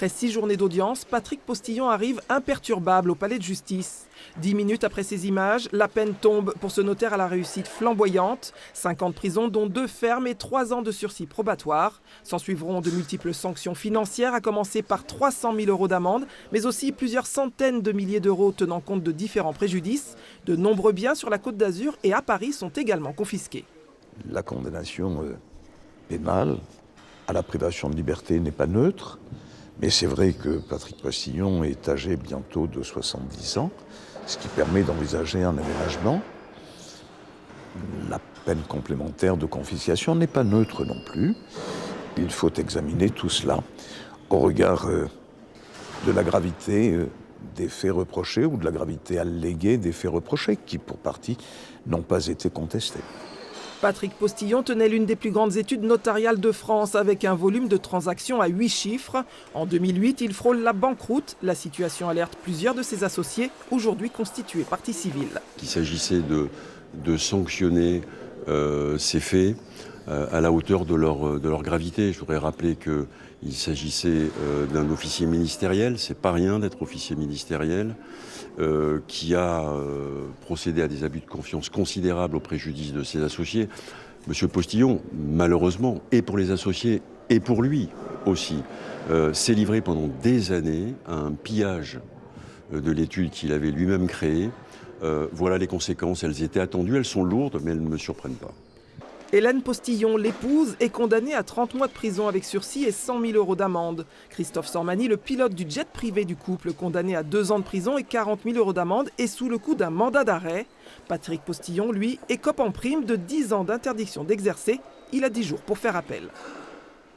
Après 6 journées d'audience, Patrick Postillon arrive imperturbable au palais de justice. 10 minutes après ces images, la peine tombe pour ce notaire à la réussite flamboyante. 5 ans de prison, dont 2 fermes et 3 ans de sursis probatoire. S'en suivront de multiples sanctions financières, à commencer par 300 000 € d'amende, mais aussi plusieurs centaines de milliers d'euros tenant compte de différents préjudices. De nombreux biens sur la Côte d'Azur et à Paris sont également confisqués. La condamnation pénale à la privation de liberté n'est pas neutre. Mais c'est vrai que Patrick Postillon est âgé bientôt de 70 ans, ce qui permet d'envisager un aménagement. La peine complémentaire de confiscation n'est pas neutre non plus. Il faut examiner tout cela au regard de la gravité des faits reprochés ou de la gravité alléguée des faits reprochés, qui pour partie n'ont pas été contestés. Patrick Postillon tenait l'une des plus grandes études notariales de France avec un volume de transactions à 8 chiffres. En 2008, il frôle la banqueroute. La situation alerte plusieurs de ses associés, aujourd'hui constitués partie civile. Il s'agissait de sanctionner ces faits à la hauteur de leur gravité. Je voudrais rappeler qu'il s'agissait d'un officier ministériel, c'est pas rien d'être officier ministériel, qui a procédé à des abus de confiance considérables au préjudice de ses associés. Monsieur Postillon, malheureusement, et pour les associés, et pour lui aussi, s'est livré pendant des années à un pillage de l'étude qu'il avait lui-même créée. Voilà les conséquences, elles étaient attendues, elles sont lourdes, mais elles ne me surprennent pas. Hélène Postillon, l'épouse, est condamnée à 30 mois de prison avec sursis et 100 000 € d'amende. Christophe Sormani, le pilote du jet privé du couple, condamné à 2 ans de prison et 40 000 € d'amende, est sous le coup d'un mandat d'arrêt. Patrick Postillon, lui, écope en prime de 10 ans d'interdiction d'exercer. Il a 10 jours pour faire appel.